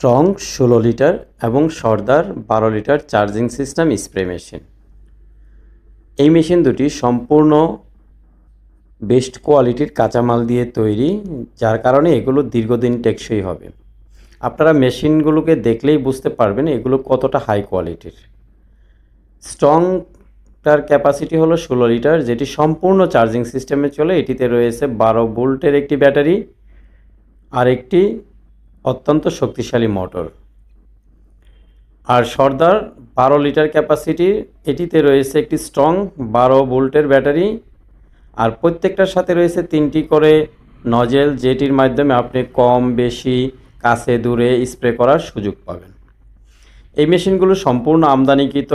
Strong 16 litre এবং সর্দার 12 litre charging system spray machine. এই machine দুটি সম্পূর্ণ বেস্ট কোয়ালিটির কাঁচামাল দিয়ে তৈরি, যার কারণে এগুলো দীর্ঘদিন টেকসই হবে। আপনারা মেশিনগুলোকে দেখলেই বুঝতে পারবেন এগুলো কতটা হাই কোয়ালিটির। স্ট্রংটার ক্যাপাসিটি হলো 16 লিটার, যেটি সম্পূর্ণ চার্জিং সিস্টেমে চলে। এটিতে রয়েছে 12 ভোল্টের একটি ব্যাটারি আর একটি অত্যন্ত শক্তিশালী মোটর। আর সর্দার 12 লিটার ক্যাপাসিটি, এটিতে রয়েছে একটি স্ট্রং 12 ভোল্টের ব্যাটারি আর প্রত্যেকটার সাথে রয়েছে 3টি করে নজেল, যেটির মাধ্যমে আপনি কম বেশি কাছে দূরে স্প্রে করার সুযোগ পাবেন। এই মেশিনগুলো সম্পূর্ণ আমদানিকৃত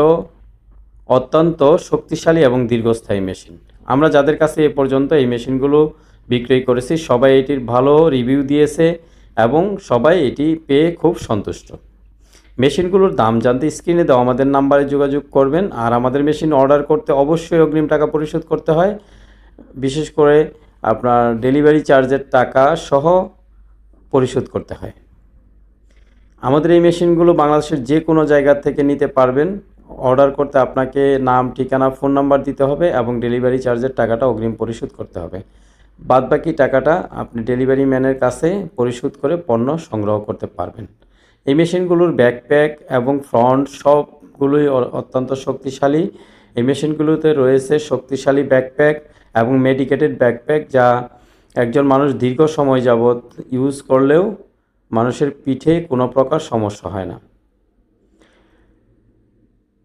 অত্যন্ত শক্তিশালী এবং দীর্ঘস্থায়ী মেশিন। আমরা যাদের কাছে এ পর্যন্ত এই মেশিনগুলো বিক্রয় করেছি সবাই এটির ভালো রিভিউ দিয়েছে এবং সবাই এটি পেয়ে খুব সন্তুষ্ট। মেশিনগুলোর দাম জানতে স্ক্রিনে দেওয়া আমাদের নাম্বারে যোগাযোগ করবেন। আর আমাদের মেশিন অর্ডার করতে অবশ্যই অগ্রিম টাকা পরিশোধ করতে হয়, বিশেষ করে আপনার ডেলিভারি চার্জের টাকা সহ পরিশোধ করতে হয়। আমাদের এই মেশিনগুলো বাংলাদেশের যে কোনো জায়গা থেকে নিতে পারবেন। অর্ডার করতে আপনাকে নাম, ঠিকানা, ফোন নাম্বার দিতে হবে এবং ডেলিভারি চার্জের টাকাটা অগ্রিম পরিশোধ করতে হবে। বাদবাকি টাকাটা আপনি ডেলিভারি ম্যানের কাছে পরিশোধ করে পণ্য সংগ্রহ করতে পারবেন। এই মেশিনগুলোর ব্যাকপ্যাক এবং ফ্রন্ট সবগুলোই অত্যন্ত শক্তিশালী। এই মেশিনগুলোতে রয়েছে শক্তিশালী ব্যাকপ্যাক এবং মেডিকেটেড ব্যাকপ্যাক, যা একজন মানুষ দীর্ঘ সময় যাবৎ ইউজ করলেও মানুষের পিঠে কোনো প্রকার সমস্যা হয় না।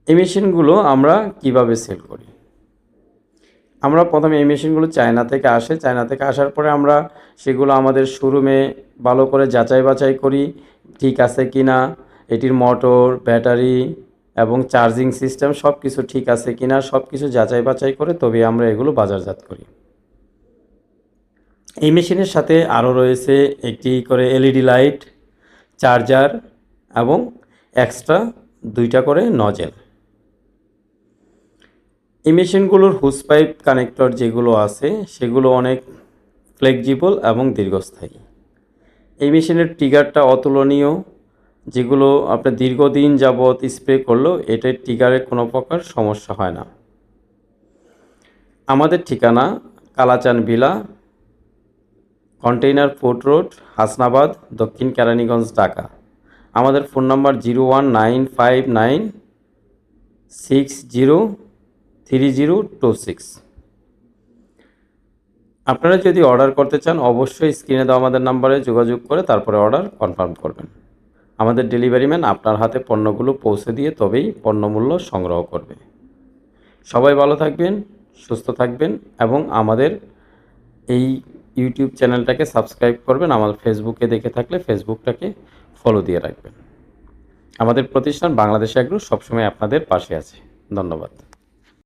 এই মেশিনগুলো আমরা কিভাবে সেল করি? আমরা প্রথমে এই মেশিনগুলো চায়না থেকে আসে। চায়না থেকে আসার পরে আমরা সেগুলো আমাদের শোরুমে ভালো করে যাচাই বাছাই করি ঠিক আছে কি না, এটির মোটর, ব্যাটারি এবং চার্জিং সিস্টেম সব কিছু ঠিক আছে কি না, সব কিছু যাচাই বাছাই করে তবে আমরা এগুলো বাজারজাত করি। এই মেশিনের সাথে আরও রয়েছে একটি করে এলইডি লাইট, চার্জার এবং এক্সট্রা 2টা করে নজেল। এই মেশিনগুলোর হুস পাইপ কানেক্টর যেগুলো আছে সেগুলো অনেক ফ্লেক্সিবল এবং দীর্ঘস্থায়ী। এই মেশিনের ট্রিগারটা অতুলনীয়, যেগুলো আপনার দীর্ঘদিন যাবৎ স্প্রে করলেও এটার ট্রিগারে কোনো প্রকার সমস্যা হয় না। আমাদের ঠিকানা কালাচান বিলা, কন্টেইনার পোর্ট রোড, হাসনাবাদ, দক্ষিণ কেরানীগঞ্জ, ঢাকা। আমাদের ফোন নাম্বার 01959603026। আপনারা যদি অর্ডার করতে চান অবশ্যই স্ক্রিনে দেওয়া আমাদের নাম্বারে যোগাযোগ করে তারপরে অর্ডার কনফার্ম করবেন। আমাদের ডেলিভারি ম্যান আপনার হাতে পণ্যগুলো পৌঁছে দিয়ে তবেই পণ্যমূল্য সংগ্রহ করবে। সবাই ভালো থাকবেন, সুস্থ থাকবেন এবং আমাদের এই ইউটিউব চ্যানেলটাকে সাবস্ক্রাইব করবেন। আমার ফেসবুকে দেখে থাকলে ফেসবুকটাকে ফলো দিয়ে রাখবেন। আমাদের প্রতিষ্ঠান বাংলাদেশ এগ্রো সবসময় আপনাদের পাশে আছে। ধন্যবাদ।